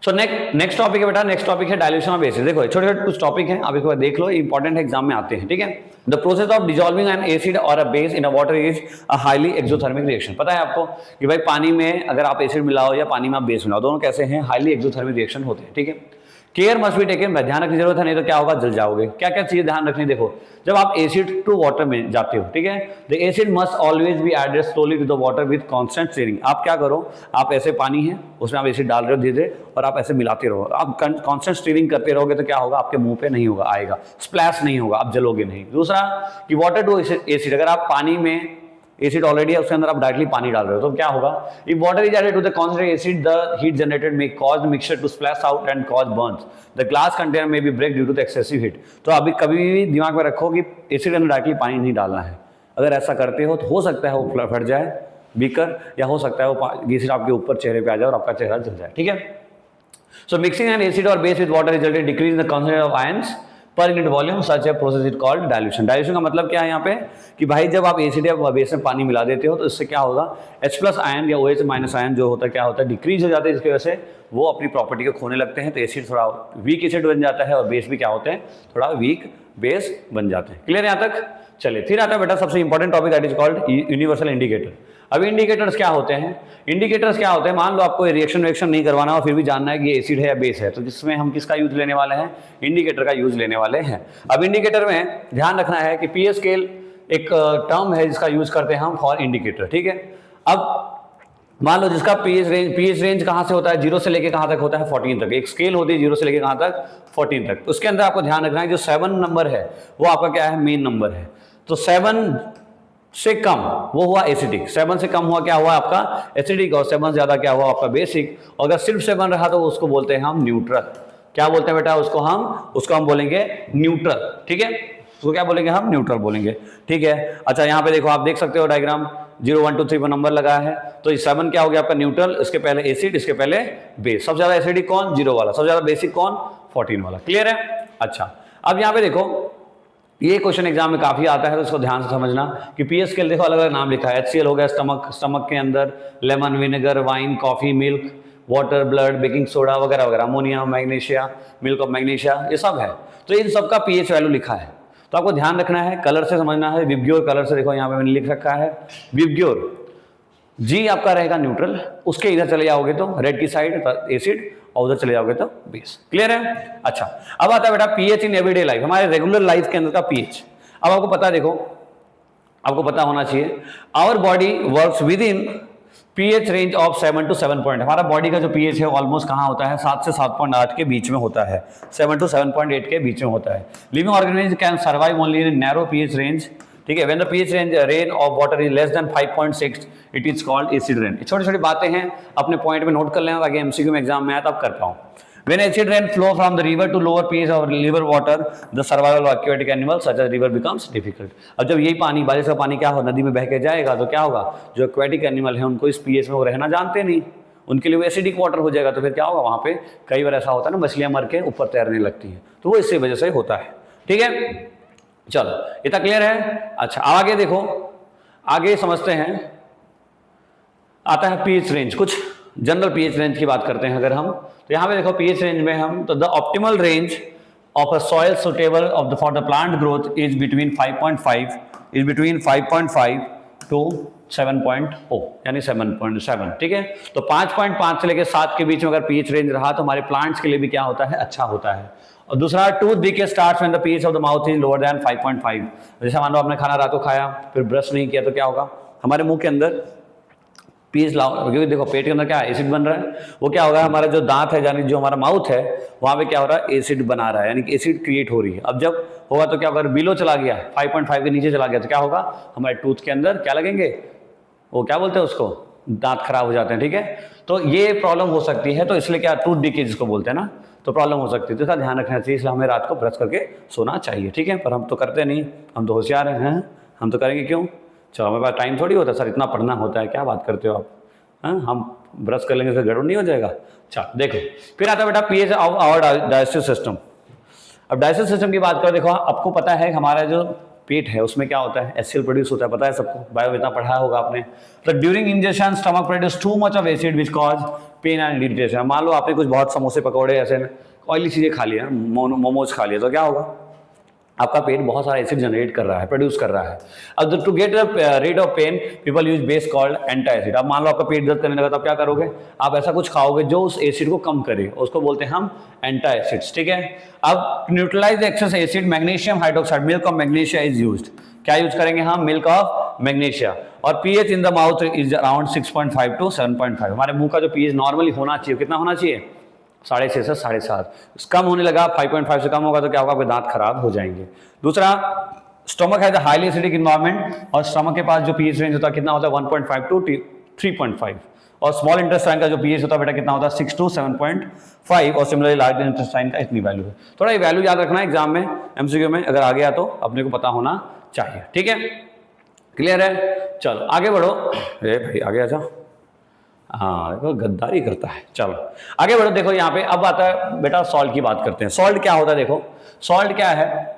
सो नेक्स्ट टॉपिक है बेटा, नेक्स्ट टॉपिक है डाइल्यूशन ऑफ एसिड। देखो छोटे छोटे कुछ टॉपिक हैं, आप इसको देख लो, इंपॉर्टेंट है, एग्जाम में आते हैं। ठीक है, the process of dissolving an acid और a base in a water is a highly exothermic reaction. पता है आपको कि भाई पानी में अगर आप एसिड मिलाओ या पानी में आप बेस मिलाओ, दोनों कैसे हैं, हाईली एक्सोथर्मिक रिएक्शन होते हैं। ठीक है, केयर मस्ट बी टेकन, ध्यान रखने की जरूरत है, नहीं तो क्या होगा, जल जाओगे। क्या क्या चीजें ध्यान रखनी, देखो जब आप एसिड टू वाटर में जाते हो, ठीक है, the acid must always be added slowly to the water with constant stirring. आप क्या करो, आप ऐसे पानी है उसमें आप एसिड डाल रहे हो धीरे धीरे, और आप ऐसे मिलाते रहो, आप कांस्टेंट स्टीयरिंग करते रहोगे तो क्या होगा, आपके मुंह पे नहीं होगा, आएगा, स्प्लैश नहीं होगा, आप जलोगे नहीं। दूसरा कि वाटर टू एसिड, अगर आप पानी में एसिड ऑलरेडी है उसके अंदर आप डायरेक्टली पानी डाल रहे हो तो क्या होगा, if water is added to the concentrated acid the heat generated may cause the mixture to splash out and cause burns, the glass container may be break due to the excessive heat. तो अभी कभी भी दिमाग में रखो कि acid के अंदर डायरेक्टली पानी नहीं डालना है। अगर ऐसा करते हो तो हो सकता है वो फट जाए बीकर, या हो सकता है वो एसिड आपके ऊपर चेहरे पे आ जाए और आपका चेहरा जल जाए। ठीक है, सो मिक्सिंग एन एसिड और base with water resulted decrease in the concentration of ions per unit volume, such a process is called dilution. Dilution का मतलब क्या है यहाँ पे कि भाई जब आप एसिड या बेस में पानी मिला देते हो तो इससे क्या होगा, H+ आयन या OH- आयन जो होता है क्या होता है, डिक्रीज हो जाता है, जिसकी वजह से वो अपनी प्रॉपर्टी को खोने लगते हैं, तो एसिड थोड़ा वीक एसिड बन जाता है और बेस भी क्या होते हैं, थोड़ा वीक बेस बन जाते हैं। क्लियर है यहाँ तक, चलिए फिर आता है बेटा सबसे important topic, that is called universal indicator. अब इंडिकेटर्स क्या होते हैं, इंडिकेटर्स क्या होते हैं, मान लो आपको रिएक्शन नहीं करवाना हो, फिर भी जानना है कि ये एसिड है या बेस है, तो जिसमें हम किसका यूज लेने वाले हैं, इंडिकेटर का यूज लेने वाले हैं। अब इंडिकेटर में ध्यान रखना है कि pH स्केल एक टर्म है जिसका यूज करते हैं हम फॉर इंडिकेटर। ठीक है, अब मान लो जिसका pH रेंज कहाँ से होता है, 0 से लेके कहाँ तक होता है, 14 तक। एक स्केल होती है 0 से लेके कहाँ तक, 14 तक। उसके अंदर आपको ध्यान रखना है जो 7 नंबर है वो आपका क्या है, मेन नंबर है। तो 7 से कम वो हुआ एसिडिक, 7 से कम हुआ क्या हुआ आपका एसिडिक, और 7 से ज्यादा क्या हुआ आपका बेसिक। और अगर सिर्फ 7 रहा तो उसको बोलते हैं हम न्यूट्रल। क्या बोलते हैं बेटा, उसको हम बोलेंगे न्यूट्रल। ठीक है, उसको क्या बोलेंगे हम, न्यूट्रल बोलेंगे। ठीक है, अच्छा यहाँ पे देखो आप देख सकते हो डायग्राम 0 1 2 3 पर नंबर लगा है, तो ये 7 क्या हो गया आपका न्यूट्रल, इसके पहले एसिड, इसके पहले बेस। सबसे ज्यादा एसिडिक कौन, 0 वाला, सबसे ज्यादा बेसिक कौन, 14 वाला। क्लियर है, अच्छा अब यहाँ पे देखो ये क्वेश्चन एग्जाम में काफी आता है, तो इसको ध्यान से समझना कि pH स्केल देखो अलग अलग नाम लिखा है, HCl हो गया स्टमक के अंदर, lemon, vinegar, wine, coffee, milk, water, blood, baking soda वगैरह वगैरह, ammonia, magnesia, milk of magnesia, ये सब है। तो इन सब का pH वैल्यू लिखा है, तो आपको ध्यान रखना है, कलर से समझना है। विबग्योर कलर से देखो यहाँ पे मैंने लिख रखा है, विबग्योर G आपका रहेगा न्यूट्रल, उसके इधर चले जाओगे तो रेड की साइड एसिड, और उधर चले जाओगे तो बेस। क्लियर है, अच्छा अब आता है बेटा pH इन एवरीडे लाइफ, हमारे रेगुलर लाइफ के अंदर का pH। अब आपको पता है, देखो आपको पता होना चाहिए, our body works within pH range of 7 to 7 point. हमारा बॉडी का जो pH है ऑलमोस्ट कहाँ होता है, 7 से 7.8 के बीच में होता है, 7 to 7.8 के बीच में होता है। Living organism can survive only in narrow pH range. ठीक है, when the pH range of water is less than 5.6 it is called acid rain. छोटी छोटी बातें हैं, अपने पॉइंट में नोट कर लेना ताकि एमसीक्यू में एग्जाम में आए तो आप कर पाओ। When acid rain flow from the river to lower pH of river water, the survival of aquatic animals such as river becomes difficult. अब जब यही पानी, बारिश का पानी क्या हो, नदी में बह के जाएगा तो क्या होगा, जो एक्वेटिक एनिमल है उनको इस pH में वो रहना जानते नहीं, उनके लिए वो एसिडिक वाटर हो जाएगा, तो फिर क्या होगा वहाँ पे कई बार ऐसा होता है ना, मछलियाँ मर के ऊपर तैरने लगती हैं, तो वो इसी वजह से होता है। ठीक है, चलो इतना क्लियर है। अच्छा आगे देखो, आगे समझते हैं, आता है पीएच रेंज। कुछ जनरल पीएच रेंज की बात करते हैं अगर हम, तो यहाँ पे देखो पीएच रेंज में हम, तो the optimal range of a soil suitable of the for the plant growth is between 5.5 to 7.0 यानी 7.7। ठीक है, तो 5.5 से लेकर 7 के बीच में अगर पीएच रेंज रहा तो हमारे प्लांट्स के लिए भी क्या होता है, अच्छा होता है। और दूसरा, tooth decay starts when the pH of the mouth is lower than 5.5। जैसे मान लो आपने खाना रात को खाया, फिर ब्रश नहीं किया, तो क्या होगा, हमारे मुंह के अंदर पीस लाओ, क्योंकि देखो पेट के अंदर क्या है, एसिड बन रहा है, वो क्या होगा, हमारा जो दांत है यानी जो हमारा माउथ है वहाँ पे क्या हो रहा है, एसिड बना रहा है, यानी कि एसिड क्रिएट हो रही है। अब जब होगा तो क्या होगा, बिलो चला गया 5.5 के नीचे चला गया तो क्या होगा, हमारे टूथ के अंदर क्या लगेंगे, वो क्या बोलते हैं उसको, दांत खराब हो जाते हैं। ठीक है, तो ये प्रॉब्लम हो सकती है, तो इसलिए क्या टूथ डीके जिसको बोलते हैं ना, तो प्रॉब्लम हो सकती है, तो इसका ध्यान रखना चाहिए, इसलिए हमें रात को ब्रश करके सोना चाहिए। ठीक है, पर हम तो करते नहीं, हम तो होशियार हैं, हम तो करेंगे क्यों, चलो हमारे पास टाइम थोड़ी होता है सर, इतना पढ़ना होता है, क्या बात करते हो आप, हम ब्रश कर लेंगे तो गड़बड़ नहीं हो जाएगा। चलो देखो, फिर आता है बेटा pH of our digestive system. अब डाइजेस्टिव सिस्टम की बात करो, देखो आपको पता है हमारा जो पेट है उसमें क्या होता है, एचसीएल प्रोड्यूस होता है, पता है सबको, बायो इतना पढ़ा होगा आपने। तो during injection stomach produce too much of acid which cause pain and irritation. मान लो आपने कुछ बहुत समोसे पकौड़े ऐसे ऑयली चीजें खा लिया, मोमोज खा लिया, तो क्या होगा, आपका पेट बहुत सारा एसिड जनरेट कर रहा है, प्रोड्यूस कर रहा है। अब to get rid of pain people use base called antacid. अब मान लो आपका पेट दर्द करने लगा, तो आप क्या करोगे, आप ऐसा कुछ खाओगे जो उस एसिड को कम करे, उसको बोलते हैं हम एंटासिड्स। ठीक है, अब neutralize excess acid magnesium hydroxide, milk of magnesia is used. क्या यूज करेंगे हम, मिल्क ऑफ मैग्नीशिया। और pH in the mouth is around 6.5 to 7.5। हमारे मुंह का जो पीएच नॉर्मली होना चाहिए, कितना होना चाहिए, 6.5 से 7.5। कम होने लगा 5.5 से कम होगा तो क्या होगा, आपके दांत खराब हो जाएंगे। दूसरा, स्टमक है हाईली एसिडिक इन्वायरमेंट, और स्टमक के पास जो पीएच रेंज होता है कितना होता है, 1.5 टू 3.5। और स्मॉल इंटेस्टाइन का जो पीएच होता है बेटा कितना होता है, 6 टू 7.5। और सिमिलरली लार्ज इंटेस्टाइन का इतनी वैल्यू है। थोड़ा ये वैल्यू याद रखना है एग्जाम में, एमसीक्यू में अगर आ गया तो अपने को पता होना चाहिए। ठीक है, क्लियर है, चलो आगे बढ़ो। भाई आगे आ जाओ, हाँ देखो गद्दारी करता है। चलो आगे बढ़ो, देखो यहाँ पे अब आता है बेटा सॉल्ट की बात करते हैं। सॉल्ट क्या होता है, देखो सॉल्ट क्या है,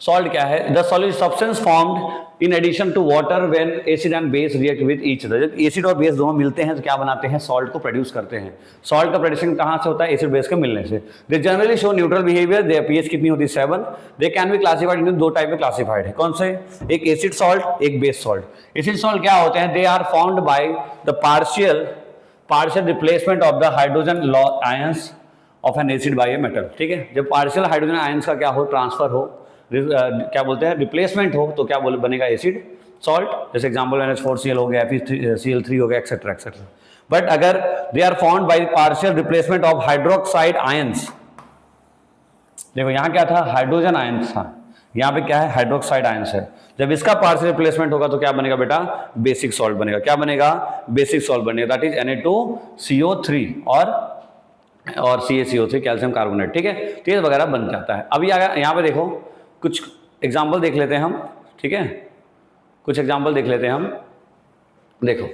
सॉल्ट क्या है, the solid substance formed in addition to water when acid and base react with each other. जब एसिड और बेस दोनों मिलते हैं तो क्या बनाते हैं, सॉल्ट को प्रोड्यूस करते हैं। सॉल्ट का प्रोडक्शन कहाँ से होता है, एसिड बेस के मिलने से। They generally show neutral behaviour, their pH कितनी होती है, 7। They can be classified into दो टाइप में क्लासिफाइड है, कौन से, एक एसिड सॉल्ट, एक बेस सॉल्ट। एसिड सॉल्ट क्या होते हैं, they are formed by the partial replacement of the hydrogen ions of an acid by a metal. ठीक है, जब पार्शियल हाइड्रोजन आयंस का क्या हो, ट्रांसफर हो, क्या बोलते हैं, रिप्लेसमेंट हो, तो क्या बनेगा एसिड सॉल्ट। जैसे एग्जांपल NH4Cl हो गया, FeCl3 हो गया, एक्सेट्रा एक्सेट्रा। बट अगर they are formed by partial replacement of hydroxide ions, देखो यहाँ क्या था, हाइड्रोजन आयंस था, यहाँ पे क्या है, हाइड्रोक्साइड आयंस है। जब इसका पार्शियल रिप्लेसमेंट होगा तो क्या बनेगा बेटा, बेसिक सॉल्ट बनेगा। क्या बनेगा, बेसिक सॉल्ट बनेगा, दैट इज Na2CO3 और CaCO3 कैल्शियम कार्बोनेट। ठीक है, तेज वगैरह बन जाता है। अभी यहाँ पे देखो कुछ एग्जाम्पल देख लेते हैं हम। ठीक है, कुछ एग्जाम्पल देख लेते हैं हम। देखो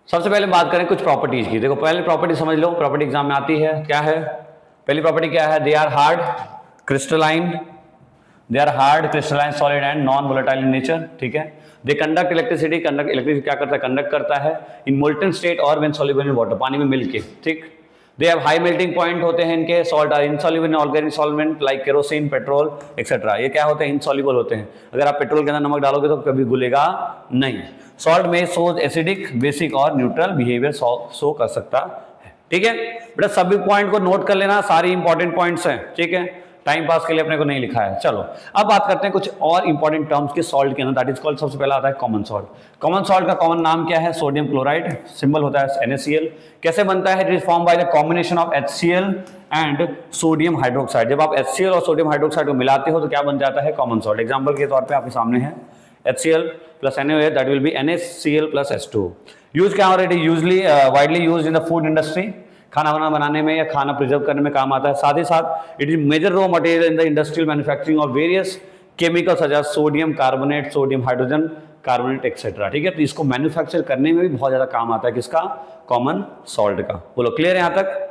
सबसे पहले बात करें कुछ प्रॉपर्टीज की। देखो पहले प्रॉपर्टी समझ लो, प्रॉपर्टी एग्जाम में आती है, क्या है, पहली प्रॉपर्टी क्या है, they are hard crystalline, they are hard crystalline solid and non volatile in nature. ठीक है, दे कंडक्ट इलेक्ट्रिसिटी, इलेक्ट्रिसिटी क्या करता है, कंडक्ट करता है इन मोल्टन स्टेट और व्हेन सॉल्युबल इन वाटर, पानी में मिलके। ठीक, they have high melting point होते हैं इनके, salt are insoluble in organic solvent like kerosene, petrol etcetera. ये क्या होते हैं, इनसॉल्युबल होते हैं। अगर आप पेट्रोल के अंदर नमक डालोगे तो कभी घुलेगा नहीं। सॉल्ट में शोज एसिडिक, बेसिक और न्यूट्रल बिहेवियर शो कर सकता है। ठीक है बेटा, सभी पॉइंट को नोट कर लेना, सारी इंपॉर्टेंट पॉइंट्स हैं। ठीक है, टाइम पास के लिए अपने को नहीं लिखा है। चलो अब बात करते हैं कुछ और इंपॉर्टेंट टर्म्स के सॉल्ट के अंदर, दैट इज कॉल्ड, सबसे पहला आता है कॉमन सॉल्ट। कॉमन सॉल्ट का कॉमन नाम क्या है, सोडियम क्लोराइड, सिंबल होता है NaCl। कैसे बनता है, it is form by the combination of HCl and sodium hydroxide. जब आप HCl और सोडियम हाइड्रोक्साइड को मिलाते हो तो क्या बन जाता है, कॉमन सॉल्ट। एग्जाम्पल के तौर पर आपके सामने है HCl plus NaOH, that will be NaCl plus H2। Use क्या already usually widely use in the food industry, खाना वाना बनाने में या खाना प्रिजर्व करने में काम आता है। साथ ही साथ it is major raw material in the industrial manufacturing of various chemicals such as sodium carbonate, sodium hydrogen carbonate etcetera, ठीक है। तो इसको मैन्युफैक्चर करने में भी बहुत ज़्यादा काम आता है किसका, कॉमन सॉल्ट का। बोलो क्लियर है यहाँ तक,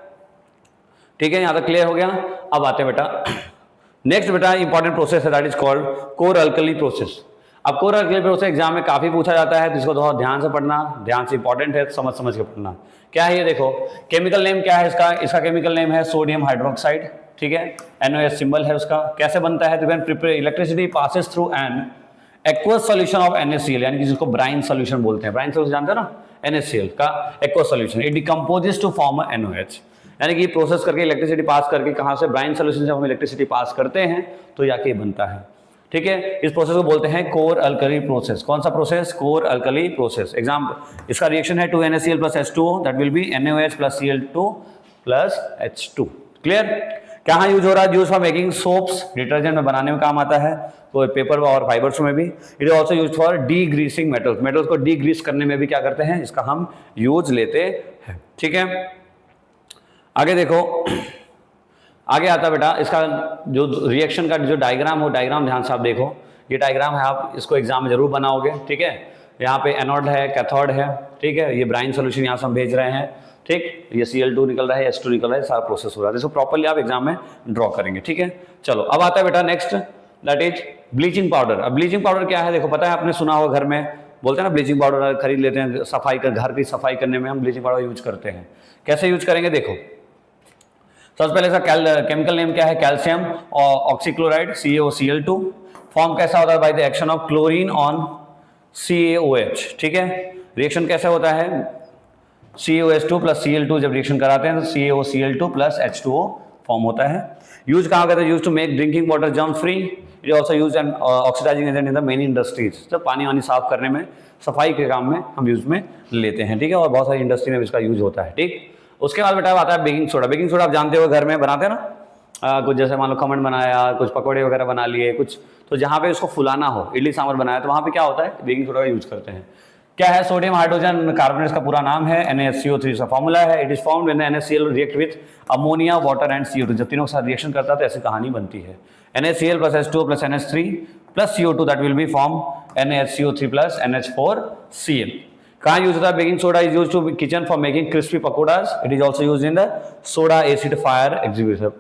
ठीक है, यहाँ तक क्लियर हो गया। अब आते हैं बेटा नेक्स्ट बेटा इंपॉर्टेंट प्रोसेस है that is called core alkali process. अब कोर अल्कली प्रोसेस एग्जाम में काफी पूछा जाता है, तो इसको थोड़ा ध्यान से पढ़ना, ध्यान से इंपॉर्टेंट है, समझ समझ के पढ़ना। क्या है ये देखो, केमिकल नेम क्या है इसका, इसका केमिकल नेम है सोडियम हाइड्रोक्साइड, ठीक है, NaOH सिंबल है उसका। कैसे बनता है, तो when prepare electricity passes through an aqueous solution of NaCl, यानी कि जिसको ब्राइन सॉल्यूशन बोलते हैं, ब्राइन सॉल्यूशन जानते हो ना, NaCl का aqueous solution, it decomposes to form NaOH, यानी कि प्रोसेस करके इलेक्ट्रिसिटी पास करके, कहां से, ब्राइन सॉल्यूशन से हम इलेक्ट्रिसिटी पास करते हैं तो जाके बनता है, ठीक है। इस प्रोसेस को बोलते हैं कोर अल्कली प्रोसेस। कौन सा process, core alkali process. Example, इसका रिएक्शन है 2NaCl plus H2O, that will B NaOH plus Cl2 plus H2। Clear. कहाँ यूज हो रहा है, use for making soaps, detergent में बनाने में काम आता है, तो पेपर और फाइबर्स में भी। It is also use for D greasing metals, metals को डी ग्रीस करने में भी क्या करते हैं, इसका हम यूज लेते हैं, ठीक है। आगे देखो, आगे आता बेटा इसका जो रिएक्शन का जो डायग्राम हो, डायग्राम ध्यान से आप देखो, ये डायग्राम है, आप इसको एग्जाम में जरूर बनाओगे, ठीक है। यहाँ पे एनोड है, कैथोड है, ठीक है, ये ब्राइन सोल्यूशन यहाँ से हम भेज रहे हैं, ठीक, ये Cl2 निकल रहा है, H2 निकल रहा है, सारा प्रोसेस हो रहा है, इसको प्रॉपर्ली आप एग्जाम में ड्रॉ करेंगे, ठीक है। चलो अब आता है बेटा next, that is bleaching powder. अब ब्लीचिंग पाउडर क्या है, देखो पता है, आपने सुना होगा घर में बोलते हैं ना, ब्लीचिंग पाउडर खरीद लेते हैं, सफाई कर, घर की सफाई करने में हम ब्लीचिंग पाउडर यूज करते हैं। कैसे यूज करेंगे देखो, सबसे पहले इसका केमिकल नेम क्या है, कैल्शियम ऑक्सीक्लोराइड CaOCl2। फॉर्म कैसा होता है, by the action of chlorine on CaOH, ठीक है। रिएक्शन कैसे होता है, CaOH2 प्लस Cl2 जब रिएक्शन कराते हैं तो CaOCl2 प्लस H2O फॉर्म होता है। यूज कहाँ करते हैं, use to make drinking water germ free. It is also use and oxidizing agent in the many industries, जब पानी वानी साफ करने में, सफाई के काम में हम यूज में लेते हैं, ठीक है, और बहुत सारी इंडस्ट्री में इसका यूज होता है, ठीक। उसके बाद बेटा आता है बेकिंग सोडा। बेकिंग सोडा आप जानते हो घर में बनाते हैं ना, कुछ जैसे मान लो खमण बनाया, कुछ पकौड़े वगैरह बना लिए कुछ, तो जहाँ पे उसको फुलाना हो, इडली सांभर बनाया, तो वहाँ पे क्या होता है, बेकिंग सोडा का यूज करते हैं। क्या है, सोडियम हाइड्रोजन कार्बोनेट का पूरा नाम है, NaHCO3 का फॉर्मूला है। It is formed when NaCl react with ammonia, water and CO2, जब तीनों के साथ रिएक्शन करता है तो ऐसी कहानी बनती है, NaCl plus H2O plus NH3 plus CO2, that will be form NaHCO3 plus NH4Cl। कहाँ यूज होता है baking soda, is use to kitchen for making crispy pakodas. It is also use in the soda acid fire executor,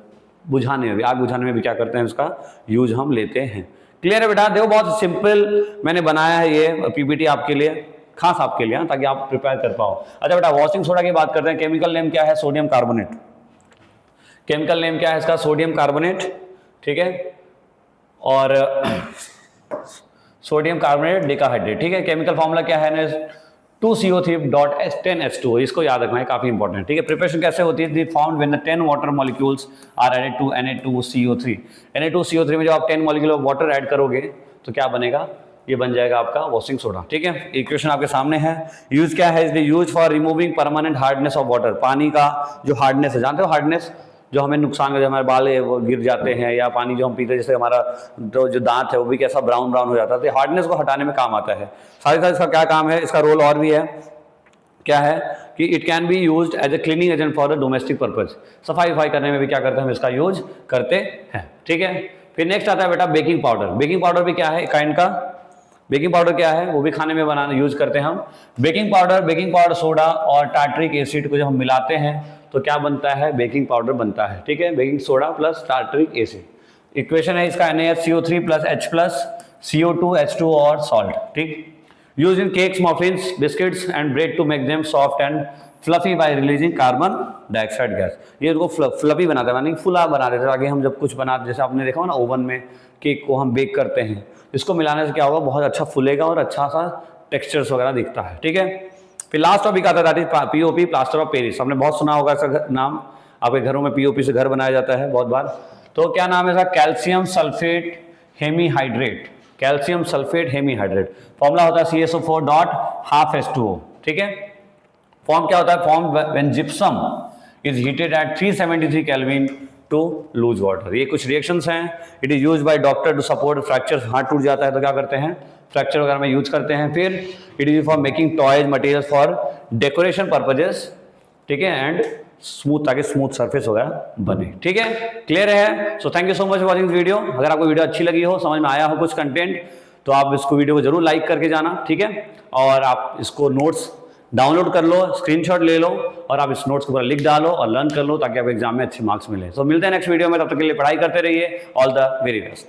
बुझाने में भी, आग बुझाने में भी क्या करते हैं, उसका यूज हम लेते हैं। क्लियर है बेटा, देखो बहुत सिंपल मैंने बनाया है ये PPT आपके लिए, खास आपके लिए, ताकि आप प्रिपेयर कर पाओ। अच्छा बेटा वॉशिंग सोडा की बात करते हैं। केमिकल नेम क्या है, सोडियम कार्बोनेट। केमिकल नेम क्या है इसका, सोडियम कार्बोनेट, ठीक है, और सोडियम कार्बोनेट डिकाहाइड्रेट, ठीक है। केमिकल फॉर्मूला क्या है, 2CO3.10H2O, इसको याद रखना है, काफी इंपॉर्टेंट, ठीक है। प्रिपरेशन कैसे होती है, found when the 10 water molecules are added to Na2CO3। Na2CO3 में जब आप 10 मॉलिक्यूल ऑफ वाटर ऐड करोगे तो क्या बनेगा, ये बन जाएगा आपका वॉशिंग सोडा, ठीक है। इक्वेशन आपके सामने है। यूज क्या है, use for removing permanent hardness of water, पानी का जो हार्डनेस है, जानते हो हार्डनेस जो हमें नुकसान कर, हमारे बाल है वो गिर जाते हैं, या पानी जो हम पीते हैं, जैसे हमारा जो दांत है वो भी कैसा ब्राउन ब्राउन हो जाता है, तो हार्डनेस को हटाने में काम आता है। साथ ही साथ इसका क्या काम है, इसका रोल और भी है, क्या है कि it can be used as a cleaning agent for the domestic purpose, सफाई वफाई करने में भी क्या करते हैं हम इसका यूज करते हैं, ठीक है। फिर नेक्स्ट आता है बेटा बेकिंग पाउडर। बेकिंग पाउडर भी क्या है, काइंड का बेकिंग पाउडर क्या है, वो भी खाने में बनाना यूज करते हैं हम। बेकिंग पाउडर सोडा और टार्ट्रिक एसिड को जब हम मिलाते हैं तो क्या बनता है, बेकिंग पाउडर बनता है, ठीक है। Baking soda plus tartaric acid. Equation है इसका NaHCO3 plus H plus CO2 H2 और सॉल्ट, ठीक। Use in cakes, muffins, biscuits and bread to make them soft and fluffy by releasing carbon dioxide gas. ये इसको fluffy बनाते हैं, यानी फुला बना देते हैं। आगे हम जब कुछ बनाते, जैसे आपने देखा हो ना ओवन में केक को हम बेक करते हैं, इसको मिलाने से क्या होगा, बहुत अच्छा फूलेगा और अच्छा सा टेक्सचर्स वगैरह दिखता है, ठीक है। फिर लास्ट टॉपिक आता है POP, प्लास्टर ऑफ पेरिस। हमने बहुत सुना होगा इसका नाम, आपके घरों में POP से घर बनाया जाता है बहुत बार। तो क्या नाम है इसका, calcium sulphate hemihydrate. Calcium sulphate hemihydrate, formula होता है CSO4.12H2O, ठीक है। फॉर्म क्या होता है, form when gypsum is heated at 373 kelvin to lose water. ये कुछ रिएक्शंस हैं। It is use by doctor to support fracture, हाथ टूट जाता है तो क्या करते हैं, फ्रैक्चर वगैरह में यूज करते हैं। फिर it is for making toys material for decoration purposes, ठीक है, एंड स्मूथ, ताकि स्मूथ सरफेस वगैरह बने, ठीक है। क्लियर है। So thank you so much for watching video. अगर आपको वीडियो अच्छी लगी हो, समझ में आया हो कुछ कंटेंट, तो आप इसको वीडियो को जरूर लाइक करके जाना, ठीक है। और आप इसको नोट्स डाउनलोड कर लो, स्क्रीनशॉट ले लो और आप इस नोट्स को पूरा लिख डालो और लर्न कर लो ताकि आपको एग्जाम में अच्छे मार्क्स मिले। तो मिलते हैं नेक्स्ट वीडियो में, तब तक के लिए पढ़ाई करते रहिए। All the very best.